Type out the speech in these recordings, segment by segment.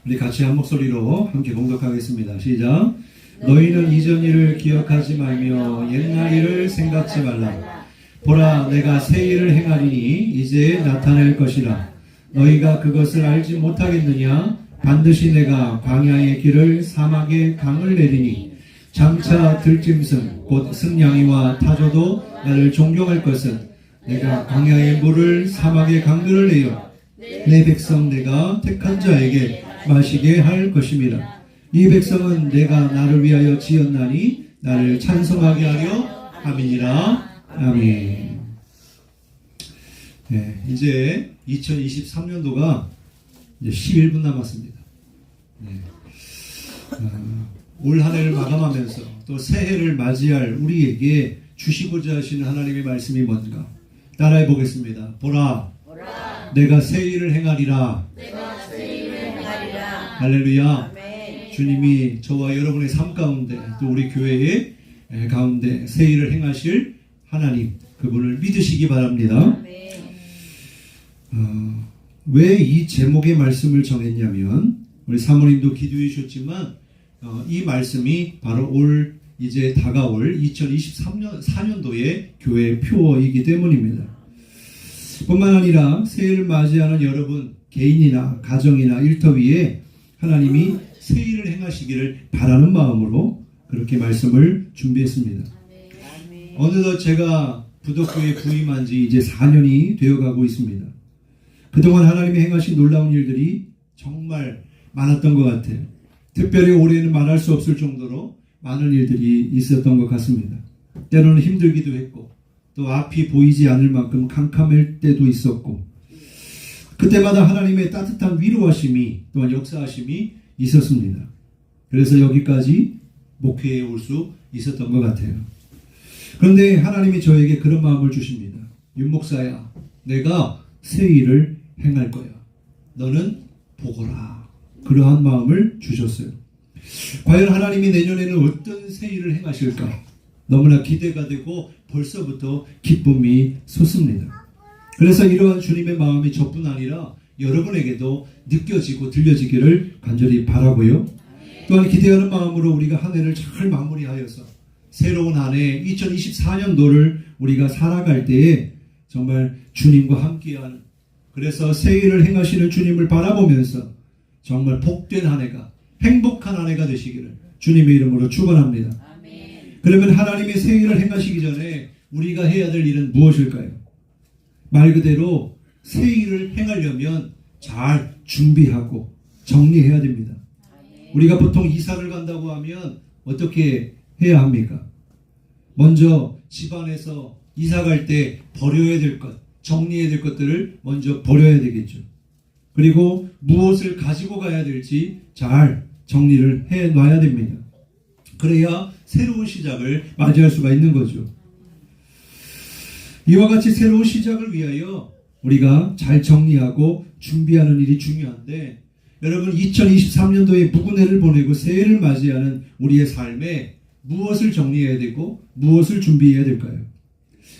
우리 같이 한 목소리로 함께 봉독하겠습니다. 시작. 너희는 이전 일을 기억하지 말며 옛날 일을 생각지 말라. 보라, 내가 새 일을 행하리니 이제 나타낼 것이라. 너희가 그것을 알지 못하겠느냐? 반드시 내가 광야의 길을 사막의 강을 내리니 장차 들짐승 곧 승냥이와 타조도 나를 존경할 것은 내가 광야의 물을 사막의 강들을 내어 내 백성 내가 택한 자에게 마시게 할 것임이라. 이 백성은 내가 나를 위하여 지었나니 나를 찬송하게 하려 함이니라. 아멘. 네, 이제 2023년도가 이제 11분 남았습니다. 네. 올 한 해를 마감하면서 또 새해를 맞이할 우리에게 주시고자 하시는 하나님의 말씀이 뭔가 따라해 보겠습니다. 보라, 내가 새 일을 행하리라. 할렐루야. 아멘. 주님이 저와 여러분의 삶 가운데 또 우리 교회의 가운데 새 일을 행하실 하나님, 그분을 믿으시기 바랍니다. 왜 이 제목의 말씀을 정했냐면 우리 사모님도 기도해 주셨지만 이 말씀이 바로 올 이제 다가올 2023년도의 교회 표어이기 때문입니다. 뿐만 아니라 새해를 맞이하는 여러분 개인이나 가정이나 일터 위에 하나님이 새 일을 행하시기를 바라는 마음으로 그렇게 말씀을 준비했습니다. 어느덧 제가 부덕교에 부임한 지 이제 4년이 되어가고 있습니다. 그동안 하나님이 행하신 놀라운 일들이 정말 많았던 것 같아요. 특별히 올해는 말할 수 없을 정도로 많은 일들이 있었던 것 같습니다. 때로는 힘들기도 했고 또 앞이 보이지 않을 만큼 캄캄할 때도 있었고 그때마다 하나님의 따뜻한 위로하심이 또한 역사하심이 있었습니다. 그래서 여기까지 목회에 올 수 있었던 것 같아요. 그런데 하나님이 저에게 그런 마음을 주십니다. 윤 목사야, 내가 새 일을 행할 거야. 너는 보거라. 그러한 마음을 주셨어요. 과연 하나님이 내년에는 어떤 새 일을 행하실까? 너무나 기대가 되고 벌써부터 기쁨이 솟습니다. 그래서 이러한 주님의 마음이 저뿐 아니라 여러분에게도 느껴지고 들려지기를 간절히 바라고요. 또한 기대하는 마음으로 우리가 한 해를 잘 마무리하여서 새로운 한 해 2024년도를 우리가 살아갈 때에 정말 주님과 함께하는, 그래서 새 일을 행하시는 주님을 바라보면서 정말 복된 한 해가, 행복한 한 해가 되시기를 주님의 이름으로 축원합니다. 그러면 하나님의 새 일을 행하시기 전에 우리가 해야 될 일은 무엇일까요? 말 그대로 새 일을 행하려면 잘 준비하고 정리해야 됩니다. 우리가 보통 이사를 간다고 하면 어떻게 해야 합니까? 먼저 집안에서 이사 갈 때 버려야 될 것, 정리해야 될 것들을 먼저 버려야 되겠죠. 그리고 무엇을 가지고 가야 될지 잘 정리를 해 놔야 됩니다. 그래야 새로운 시작을 맞이할 수가 있는 거죠. 이와 같이 새로운 시작을 위하여 우리가 잘 정리하고 준비하는 일이 중요한데, 여러분 2023년도에 묵은 해를 보내고 새해를 맞이하는 우리의 삶에 무엇을 정리해야 되고 무엇을 준비해야 될까요?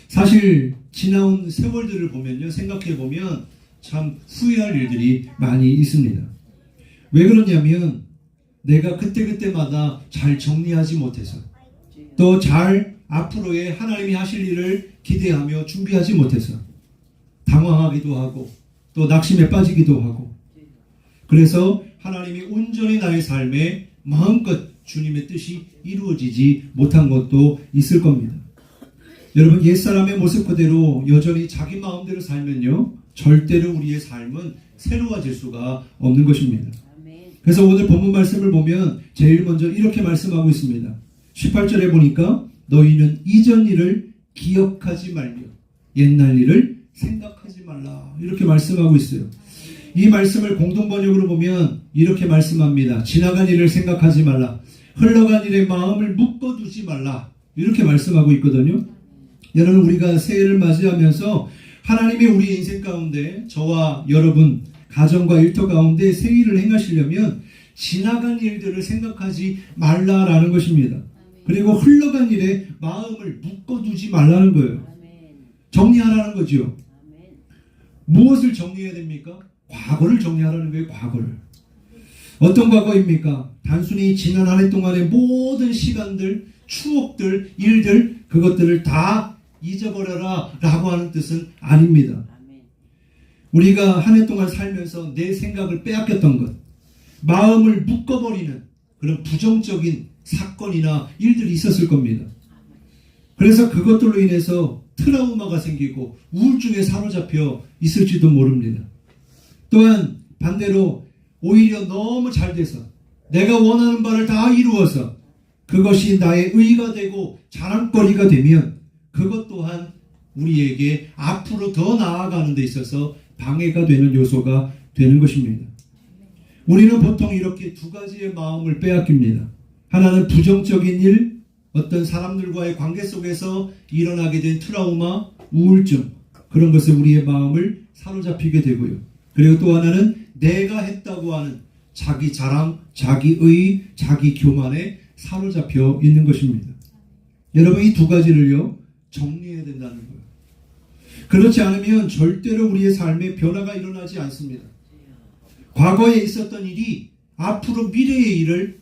사실 지나온 세월들을 보면요, 생각해 보면 참 후회할 일들이 많이 있습니다. 왜 그러냐면 내가 그때그때마다 잘 정리하지 못해서, 또 잘 앞으로의 하나님이 하실 일을 기대하며 준비하지 못해서 당황하기도 하고 또 낙심에 빠지기도 하고, 그래서 하나님이 온전히 나의 삶에 마음껏 주님의 뜻이 이루어지지 못한 것도 있을 겁니다. 여러분, 옛사람의 모습 그대로 여전히 자기 마음대로 살면요, 절대로 우리의 삶은 새로워질 수가 없는 것입니다. 그래서 오늘 본문 말씀을 보면 제일 먼저 이렇게 말씀하고 있습니다. 18절에 보니까 너희는 이전 일을 기억하지 말며 옛날 일을 생각하지 말라, 이렇게 말씀하고 있어요. 이 말씀을 공동번역으로 보면 이렇게 말씀합니다. 지나간 일을 생각하지 말라, 흘러간 일에 마음을 묶어두지 말라, 이렇게 말씀하고 있거든요. 여러분, 우리가 새해를 맞이하면서 하나님이 우리 인생 가운데 저와 여러분 가정과 일터 가운데 새 일을 행하시려면 지나간 일들을 생각하지 말라라는 것입니다. 그리고 흘러간 일에 마음을 묶어두지 말라는 거예요. 정리하라는 거죠. 무엇을 정리해야 됩니까? 과거를 정리하라는 거예요. 과거를. 어떤 과거입니까? 단순히 지난 한 해 동안의 모든 시간들, 추억들, 일들, 그것들을 다 잊어버려라 라고 하는 뜻은 아닙니다. 우리가 한 해 동안 살면서 내 생각을 빼앗겼던 것, 마음을 묶어버리는 그런 부정적인 사건이나 일들이 있었을 겁니다. 그래서 그것들로 인해서 트라우마가 생기고 우울증에 사로잡혀 있을지도 모릅니다. 또한 반대로 오히려 너무 잘 돼서 내가 원하는 바를 다 이루어서 그것이 나의 의가 되고 자랑거리가 되면 그것 또한 우리에게 앞으로 더 나아가는 데 있어서 방해가 되는 요소가 되는 것입니다. 우리는 보통 이렇게 두 가지의 마음을 빼앗깁니다. 하나는 부정적인 일, 어떤 사람들과의 관계 속에서 일어나게 된 트라우마, 우울증, 그런 것에 우리의 마음을 사로잡히게 되고요. 그리고 또 하나는 내가 했다고 하는 자기 자랑, 자기의, 자기 교만에 사로잡혀 있는 것입니다. 여러분, 이 두 가지를요, 정리해야 된다는 거예요. 그렇지 않으면 절대로 우리의 삶에 변화가 일어나지 않습니다. 과거에 있었던 일이 앞으로 미래의 일을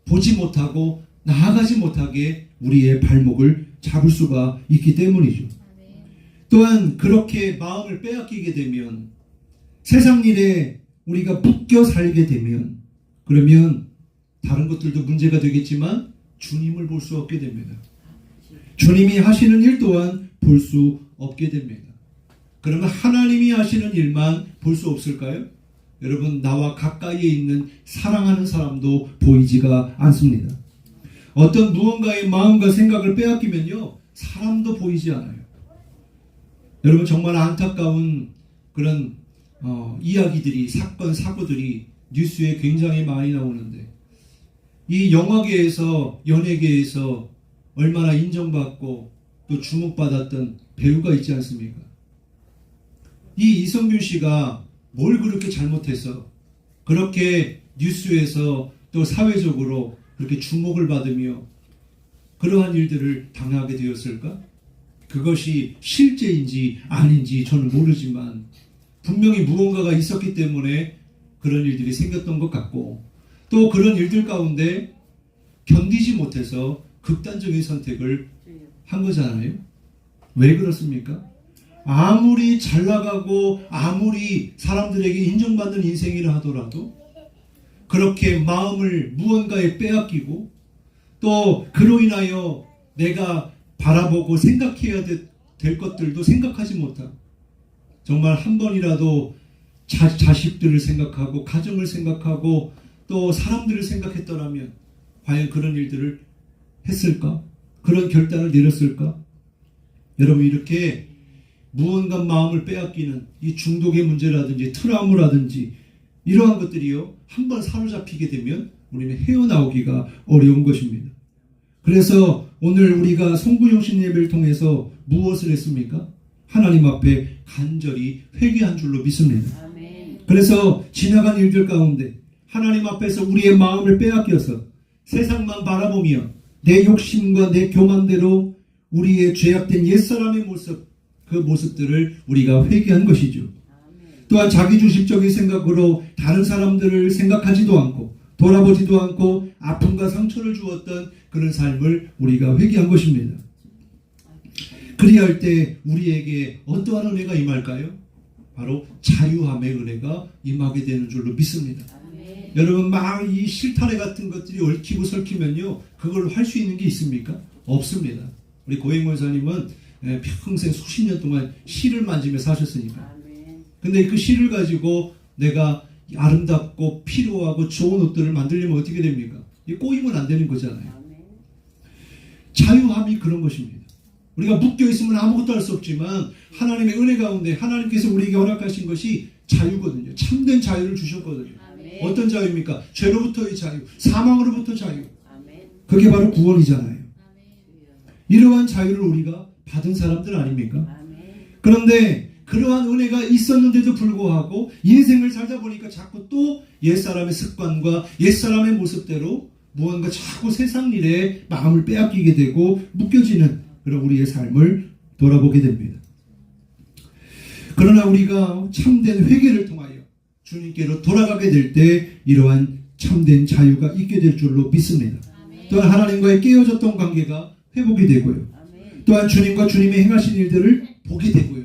보지 못하고 나아가지 못하게 우리의 발목을 잡을 수가 있기 때문이죠. 또한 그렇게 마음을 빼앗기게 되면 세상 일에 우리가 묶여 살게 되면 그러면 다른 것들도 문제가 되겠지만 주님을 볼 수 없게 됩니다. 주님이 하시는 일 또한 볼 수 없게 됩니다. 그러면 하나님이 하시는 일만 볼 수 없을까요? 여러분, 나와 가까이에 있는 사랑하는 사람도 보이지가 않습니다. 어떤 무언가의 마음과 생각을 빼앗기면요, 사람도 보이지 않아요. 여러분, 정말 안타까운 그런 이야기들이, 사건, 사고들이 뉴스에 굉장히 많이 나오는데, 이 영화계에서, 연예계에서 얼마나 인정받고 또 주목받았던 배우가 있지 않습니까? 이 이성균 씨가 뭘 그렇게 잘못해서 그렇게 뉴스에서 또 사회적으로 그렇게 주목을 받으며 그러한 일들을 당하게 되었을까? 그것이 실제인지 아닌지 저는 모르지만 분명히 무언가가 있었기 때문에 그런 일들이 생겼던 것 같고, 또 그런 일들 가운데 견디지 못해서 극단적인 선택을 한 거잖아요. 왜 그렇습니까? 아무리 잘 나가고 아무리 사람들에게 인정받는 인생이라 하더라도 그렇게 마음을 무언가에 빼앗기고 또 그로 인하여 내가 바라보고 생각해야 될 것들도 생각하지 못하고 정말 한 번이라도 자식들을 생각하고 가정을 생각하고 또 사람들을 생각했더라면 과연 그런 일들을 했을까? 그런 결단을 내렸을까? 여러분, 이렇게 무언가 마음을 빼앗기는 이 중독의 문제라든지 트라우마라든지 이러한 것들이요, 한번 사로잡히게 되면 우리는 헤어나오기가 어려운 것입니다. 그래서 오늘 우리가 송구영신 예배를 통해서 무엇을 했습니까? 하나님 앞에 간절히 회개한 줄로 믿습니다. 그래서 지나간 일들 가운데 하나님 앞에서 우리의 마음을 빼앗겨서 세상만 바라보며 내 욕심과 내 교만대로 우리의 죄악된 옛사람의 모습, 그 모습들을 우리가 회개한 것이죠. 또한 자기중심적인 생각으로 다른 사람들을 생각하지도 않고 돌아보지도 않고 아픔과 상처를 주었던 그런 삶을 우리가 회개한 것입니다. 그리할 때 우리에게 어떠한 은혜가 임할까요? 바로 자유함의 은혜가 임하게 되는 줄로 믿습니다. 여러분, 막 이 실타래 같은 것들이 얽히고 설키면요, 그걸 할 수 있는 게 있습니까? 없습니다. 우리 고행 권사님은 평생 수십 년 동안 실을 만지며 사셨으니까. 근데 그 실을 가지고 내가 아름답고 필요하고 좋은 옷들을 만들려면 어떻게 됩니까? 이 꼬이면 안 되는 거잖아요. 자유함이 그런 것입니다. 우리가 묶여있으면 아무것도 할 수 없지만 하나님의 은혜 가운데 하나님께서 우리에게 허락하신 것이 자유거든요. 참된 자유를 주셨거든요. 어떤 자유입니까? 죄로부터의 자유, 사망으로부터 자유. 그게 바로 구원이잖아요. 이러한 자유를 우리가 받은 사람들 아닙니까? 그런데 그러한 은혜가 있었는데도 불구하고 인생을 살다 보니까 자꾸 또 옛사람의 습관과 옛사람의 모습대로 무언가 자꾸 세상 일에 마음을 빼앗기게 되고 묶여지는 그런 우리의 삶을 돌아보게 됩니다. 그러나 우리가 참된 회개를 통하여 주님께로 돌아가게 될 때 이러한 참된 자유가 있게 될 줄로 믿습니다. 또한 하나님과의 깨어졌던 관계가 회복이 되고요. 또한 주님과 주님의 행하신 일들을 보게 되고요.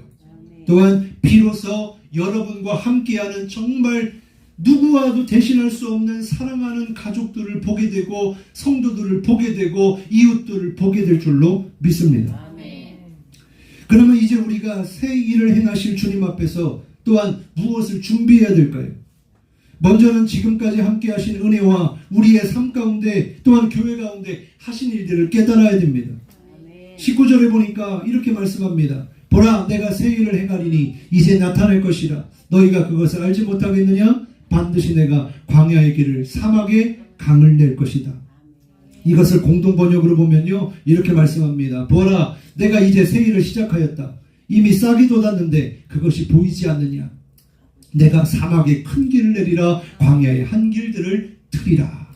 또한 비로소 여러분과 함께하는 정말 누구와도 대신할 수 없는 사랑하는 가족들을 보게 되고 성도들을 보게 되고 이웃들을 보게 될 줄로 믿습니다. 그러면 이제 우리가 새 일을 행하실 주님 앞에서 또한 무엇을 준비해야 될까요? 먼저는 지금까지 함께 하신 은혜와 우리의 삶 가운데 또한 교회 가운데 하신 일들을 깨달아야 됩니다. 19절에 보니까 이렇게 말씀합니다. 보라, 내가 새 일을 행하리니 이제 나타날 것이라. 너희가 그것을 알지 못하겠느냐? 반드시 내가 광야의 길을 사막에 강을 낼 것이다. 이것을 공동 번역으로 보면요, 이렇게 말씀합니다. 보라, 내가 이제 새 일을 시작하였다. 이미 싹이 돋았는데 그것이 보이지 않느냐? 내가 사막에 큰 길을 내리라. 광야의 한 길들을 트리라.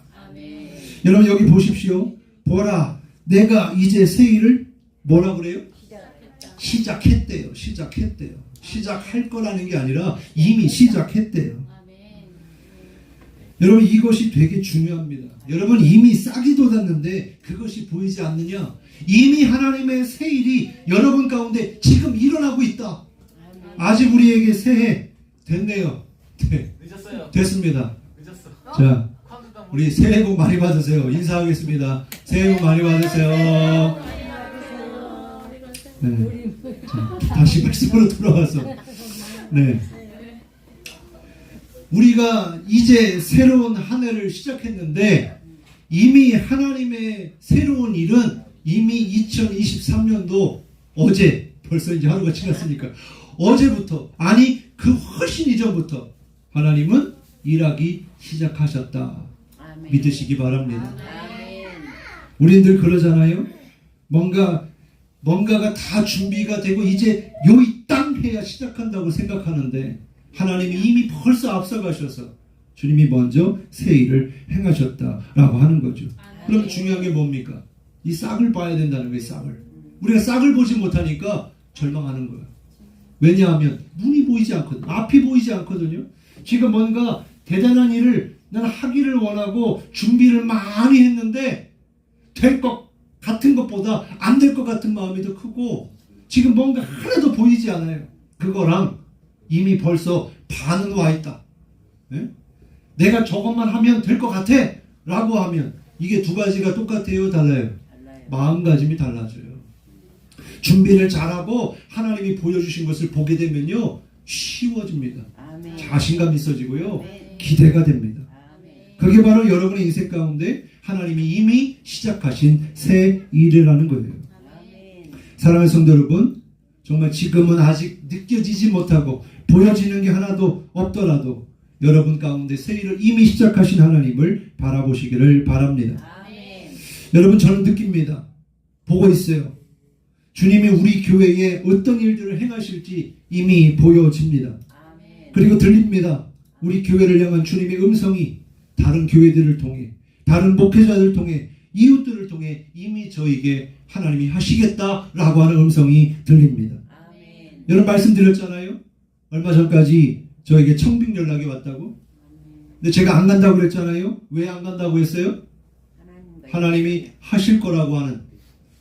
여러분 여기 보십시오. 보라, 내가 이제 새 일을 뭐라 그래요? 시작했대요. 시작할 거라는 게 아니라 이미 시작했대요. 여러분 이것이 되게 중요합니다. 여러분 이미 싹이 돋았는데 그것이 보이지 않느냐? 이미 하나님의 새 일이 여러분 가운데 지금 일어나고 있다. 아직 우리에게 새해 됐네요. 네. 늦었어요. 됐습니다. 늦었어. 자, 우리 새해 복 많이 받으세요. 인사하겠습니다. 새해 복 많이 받으세요. 네. 자, 다시 말씀으로 돌아와서 네. 우리가 이제 새로운 한 해를 시작했는데 이미 하나님의 새로운 일은 이미 2023년도 어제 벌써 이제 하루가 지났으니까 어제부터 아니 그 훨씬 이전부터 하나님은 일하기 시작하셨다. 믿으시기 바랍니다. 우리들 그러잖아요. 뭔가가 다 준비가 되고 이제 요 땅 해야 시작한다고 생각하는데 하나님이 이미 벌써 앞서가셔서 주님이 먼저 새 일을 행하셨다라고 하는 거죠. 그럼 중요한 게 뭡니까? 이 싹을 봐야 된다는 거예요. 싹을. 우리가 싹을 보지 못하니까 절망하는 거예요. 왜냐하면 눈이 보이지 않거든요. 앞이 보이지 않거든요. 지금 뭔가 대단한 일을 나는 하기를 원하고 준비를 많이 했는데 될 것 같은 것보다 안 될 것 같은 마음이 더 크고 지금 뭔가 하나도 보이지 않아요. 그거랑 이미 벌써 반은 와 있다. 네? 내가 저것만 하면 될 것 같아 라고 하면 이게 두 가지가 똑같아요? 달라요? 마음가짐이 달라져요. 준비를 잘하고 하나님이 보여주신 것을 보게 되면요 쉬워집니다. 자신감 있어지고요 기대가 됩니다. 그게 바로 여러분의 인생 가운데 하나님이 이미 시작하신 새 일이라는 거예요. 사랑하는 성도 여러분, 정말 지금은 아직 느껴지지 못하고 보여지는 게 하나도 없더라도 여러분 가운데 새 일을 이미 시작하신 하나님을 바라보시기를 바랍니다. 여러분 저는 느낍니다. 보고 있어요. 주님이 우리 교회에 어떤 일들을 행하실지 이미 보여집니다. 그리고 들립니다. 우리 교회를 향한 주님의 음성이 다른 교회들을 통해 다른 목회자들을 통해 이웃들을 통해 이미 저에게 하나님이 하시겠다라고 하는 음성이 들립니다. 여러분 말씀드렸잖아요. 얼마 전까지 저에게 청빙 연락이 왔다고. 근데 제가 안 간다고 그랬잖아요. 왜 안 간다고 했어요? 하나님이 하실 거라고 하는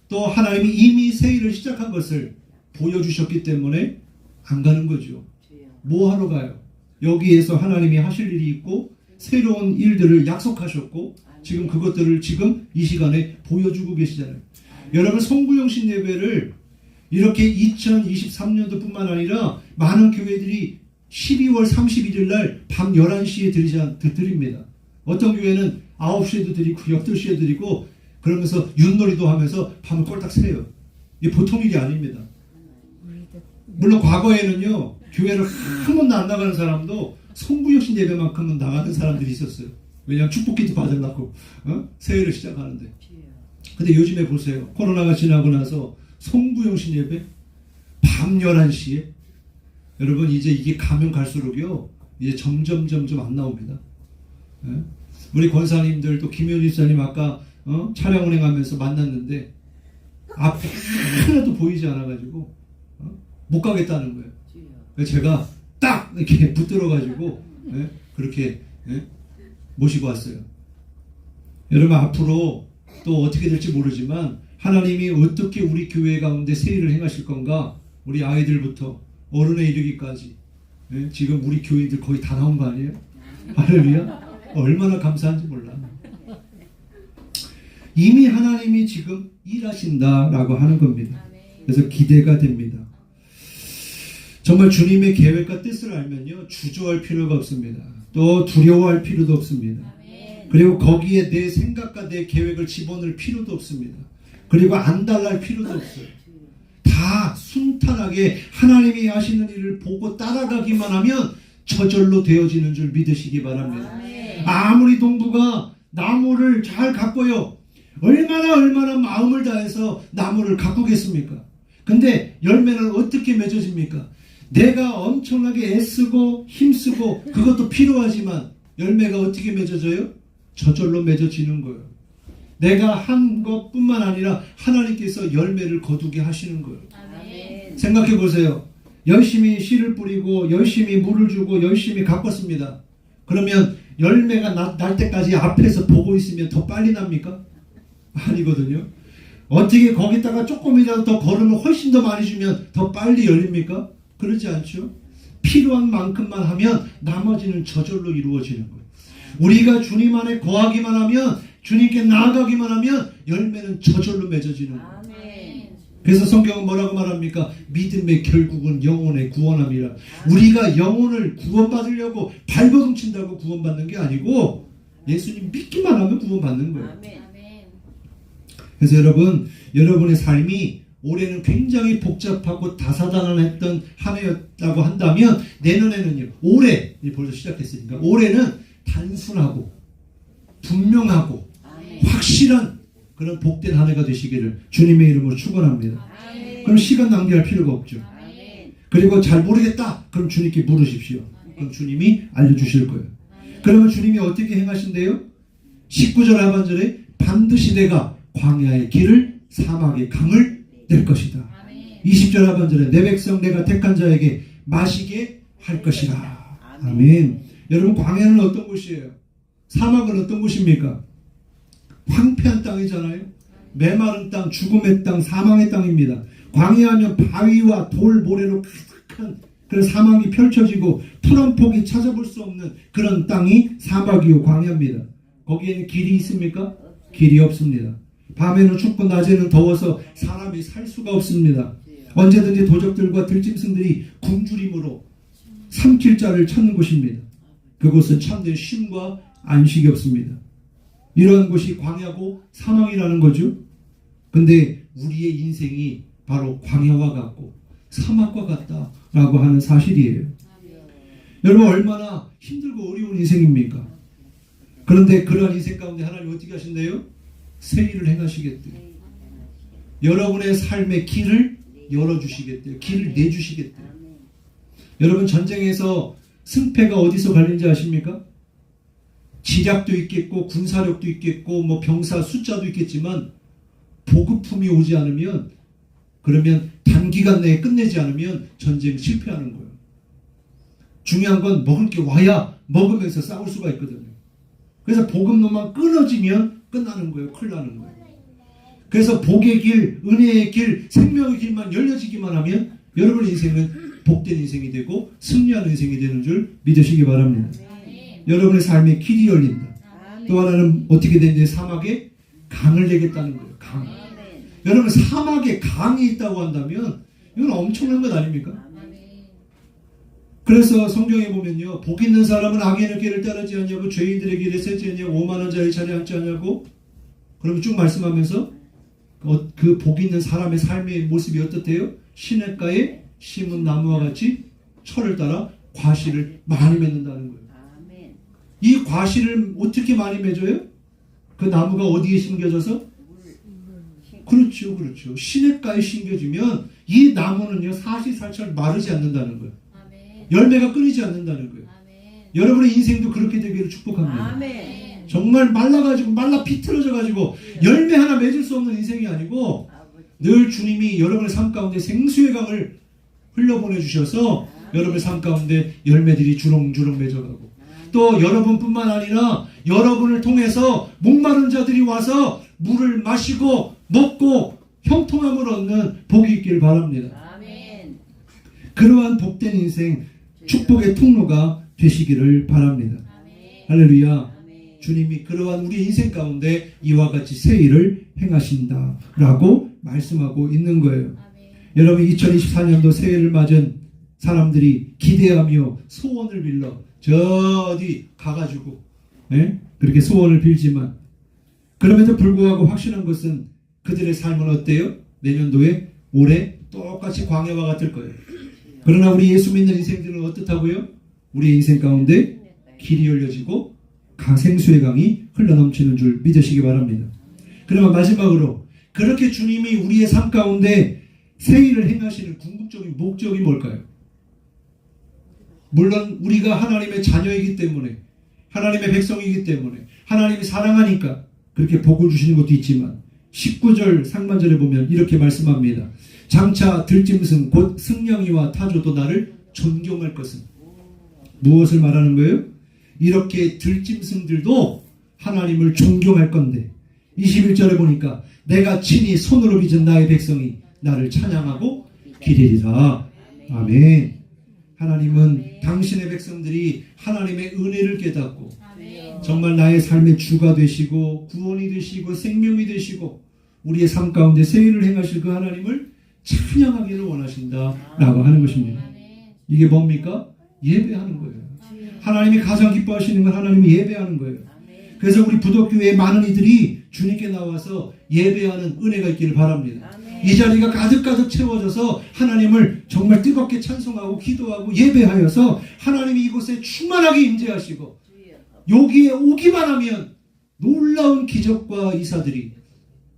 또 하나님이 이미 새 일을 시작한 것을 보여주셨기 때문에 안 가는 거죠. 뭐 하러 가요? 여기에서 하나님이 하실 일이 있고 새로운 일들을 약속하셨고 지금 그것들을 지금 이 시간에 보여주고 계시잖아요. 여러분 성구영신 예배를 이렇게 2023년도 뿐만 아니라 많은 교회들이 12월 31일 날 밤 11시에 드립니다. 어떤 교회는 9시에도 드리고 8시에 드리고 그러면서 윷놀이도 하면서 밤을 꼴딱 새요. 이게 보통 일이 아닙니다. 물론 과거에는요 교회를 한 번도 안 나가는 사람도 성구영신 예배만큼은 나가는 사람들이 있었어요. 왜냐하면 축복기도 받으려고 새해를 시작하는데. 근데 요즘에 보세요. 코로나가 지나고 나서 성구영신 예배 밤 11시에 여러분 이제 이게 가면 갈수록요 이제 점점 안 나옵니다. 우리 권사님들 또 김효진 사님 아까 차량 운행하면서 만났는데 앞이 하나도 보이지 않아가지고 못 가겠다는 거예요. 그래서 제가 딱 이렇게 붙들어가지고 예? 그렇게 예? 모시고 왔어요. 여러분 앞으로 또 어떻게 될지 모르지만 하나님이 어떻게 우리 교회 가운데 세일을 행하실 건가, 우리 아이들부터 어른에 이르기까지 예? 지금 우리 교인들 거의 다 나온 거 아니에요? 할렐루야. 얼마나 감사한지 몰라. 이미 하나님이 지금 일하신다라고 하는 겁니다. 그래서 기대가 됩니다. 정말 주님의 계획과 뜻을 알면요, 주저할 필요가 없습니다. 또 두려워할 필요도 없습니다. 그리고 거기에 내 생각과 내 계획을 집어넣을 필요도 없습니다. 그리고 안달날 필요도 없어요. 다 순탄하게 하나님이 하시는 일을 보고 따라가기만 하면 저절로 되어지는 줄 믿으시기 바랍니다. 아무리 농부가 나무를 잘 가꿔요. 얼마나 마음을 다해서 나무를 가꾸겠습니까? 근데 열매는 어떻게 맺어집니까? 내가 엄청나게 애쓰고 힘쓰고 그것도 필요하지만 열매가 어떻게 맺어져요? 저절로 맺어지는 거예요. 내가 한 것뿐만 아니라 하나님께서 열매를 거두게 하시는 거예요. 생각해 보세요. 열심히 씨를 뿌리고 열심히 물을 주고 열심히 가꿨습니다. 그러면 열매가 날 때까지 앞에서 보고 있으면 더 빨리 납니까? 아니거든요. 어떻게 거기다가 조금이라도 더 걸음을 훨씬 더 많이 주면 더 빨리 열립니까? 그렇지 않죠? 필요한 만큼만 하면 나머지는 저절로 이루어지는 거예요. 우리가 주님 안에 거하기만 하면, 주님께 나아가기만 하면 열매는 저절로 맺어지는 거예요. 그래서 성경은 뭐라고 말합니까? 믿음의 결국은 영혼의 구원함이라. 우리가 영혼을 구원받으려고 발버둥 친다고 구원받는 게 아니고 예수님 믿기만 하면 구원받는 거예요. 그래서 여러분의 삶이 올해는 굉장히 복잡하고 다사다난했던 한 해였다고 한다면 내년에는요, 올해 벌써 시작했으니까 올해는 단순하고 분명하고 확실한 그런 복된 한 해가 되시기를 주님의 이름으로 축원합니다. 그럼 시간 낭비할 필요가 없죠. 그리고 잘 모르겠다, 그럼 주님께 물으십시오. 그럼 주님이 알려주실 거예요. 그러면 주님이 어떻게 행하신대요? 19절 하반절에 반드시 내가 광야의 길을 사막의 강을 낼 것이다. 20절 하반절에 내 백성 내가 택한 자에게 마시게 할 것이라. 아멘. 여러분, 광야는 어떤 곳이에요? 사막은 어떤 곳입니까? 황폐한 땅이잖아요. 메마른 땅, 죽음의 땅, 사망의 땅입니다. 광야하면 바위와 돌, 모래로 가득한 그런 사막이 펼쳐지고 풀 한 폭이 찾아볼 수 없는 그런 땅이 사막이요 광야입니다. 거기에는 길이 있습니까? 길이 없습니다. 밤에는 춥고 낮에는 더워서 사람이 살 수가 없습니다. 언제든지 도적들과 들짐승들이 굶주림으로 삼킬 자를 찾는 곳입니다. 그곳은 참된 쉼과 안식이 없습니다. 이러한 곳이 광야고 사망이라는 거죠. 근데 우리의 인생이 바로 광야와 같고 사막과 같다라고 하는 사실이에요. 여러분, 얼마나 힘들고 어려운 인생입니까? 그런데 그러한 인생 가운데 하나님 어떻게 하신대요? 세일을 행하시겠대요. 여러분의 삶의 길을 열어주시겠대요. 길을 내주시겠대요. 여러분, 전쟁에서 승패가 어디서 갈리는지 아십니까? 지략도 있겠고 군사력도 있겠고 뭐 병사 숫자도 있겠지만 보급품이 오지 않으면, 그러면 단기간 내에 끝내지 않으면 전쟁 실패하는 거예요. 중요한 건 먹을 게 와야 먹으면서 싸울 수가 있거든요. 그래서 보급로만 끊어지면 끝나는 거예요. 큰일 나는 거예요. 그래서 복의 길, 은혜의 길, 생명의 길만 열려지기만 하면 여러분의 인생은 복된 인생이 되고 승리하는 인생이 되는 줄 믿으시기 바랍니다. 여러분의 삶의 길이 열린다. 또 하나는 어떻게 되는지 사막에 강을 내겠다는 거예요. 강. 여러분, 사막에 강이 있다고 한다면 이건 엄청난 것 아닙니까? 그래서 성경에 보면요, 복 있는 사람은 악인의 길을 따르지 않냐고, 죄인들의 길에 서지 않냐고, 오만한 자의 자리에 앉지 않냐고. 그러면 쭉 말씀하면서 그 복 있는 사람의 삶의 모습이 어떻대요? 시냇가에 심은 나무와 같이 철을 따라 과실을 많이 맺는다는 거예요. 이 과실을 어떻게 많이 맺어요? 그 나무가 어디에 심겨져서? 그렇죠. 시냇가에 심겨지면 이 나무는요, 사시사철 마르지 않는다는 거예요. 열매가 끊이지 않는다는 거예요. 여러분의 인생도 그렇게 되기를 축복합니다. 정말 말라가지고 말라 비틀어져가지고 열매 하나 맺을 수 없는 인생이 아니고 늘 주님이 여러분의 삶 가운데 생수의 강을 흘려보내주셔서 여러분의 삶 가운데 열매들이 주렁주렁 맺어가고 또 여러분뿐만 아니라 여러분을 통해서 목마른 자들이 와서 물을 마시고 먹고 형통함을 얻는 복이 있길 바랍니다. 아멘. 그러한 복된 인생, 축복의 통로가 되시기를 바랍니다. 아멘. 할렐루야. 아멘. 주님이 그러한 우리 인생 가운데 이와 같이 새 일을 행하신다라고 말씀하고 있는 거예요. 아멘. 여러분 2024년도 새해를 맞은 사람들이 기대하며 소원을 빌러 저 어디 가가지고 그렇게 소원을 빌지만 그럼에도 불구하고 확실한 것은 그들의 삶은 어때요? 내년도에 올해 똑같이 광야와 같을 거예요. 그러나 우리 예수 믿는 인생들은 어떻다고요? 우리의 인생 가운데 길이 열려지고 생수의 강이 흘러넘치는 줄 믿으시기 바랍니다. 그러면 마지막으로 그렇게 주님이 우리의 삶 가운데 새 일을 행하시는 궁극적인 목적이 뭘까요? 물론 우리가 하나님의 자녀이기 때문에 하나님의 백성이기 때문에 하나님이 사랑하니까 그렇게 복을 주시는 것도 있지만 19절 상반절에 보면 이렇게 말씀합니다. 장차 들짐승 곧 승냥이와 타조도 나를 존경할 것은 무엇을 말하는 거예요? 이렇게 들짐승들도 하나님을 존경할 건데 21절에 보니까 내가 친히 손으로 빚은 나의 백성이 나를 찬양하고 기리리라. 아멘. 하나님은 당신의 백성들이 하나님의 은혜를 깨닫고 정말 나의 삶의 주가 되시고 구원이 되시고 생명이 되시고 우리의 삶 가운데 새 일을 행하실 그 하나님을 찬양하기를 원하신다라고 하는 것입니다. 이게 뭡니까? 예배하는 거예요. 하나님이 가장 기뻐하시는 건 하나님이 예배하는 거예요. 그래서 우리 부덕교회의 많은 이들이 주님께 나와서 예배하는 은혜가 있기를 바랍니다. 이 자리가 가득가득 채워져서 하나님을 정말 뜨겁게 찬송하고 기도하고 예배하여서 하나님이 이곳에 충만하게 임재하시고 여기에 오기만 하면 놀라운 기적과 이사들이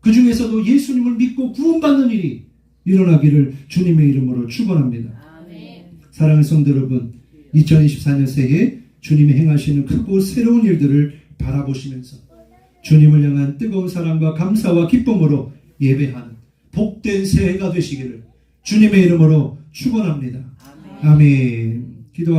그 중에서도 예수님을 믿고 구원받는 일이 일어나기를 주님의 이름으로 축원합니다. 사랑하는 성도 여러분, 2024년 새해 주님이 행하시는 크고 새로운 일들을 바라보시면서 주님을 향한 뜨거운 사랑과 감사와 기쁨으로 예배하는 복된 새해가 되시기를 주님의 이름으로 축원합니다. 아멘.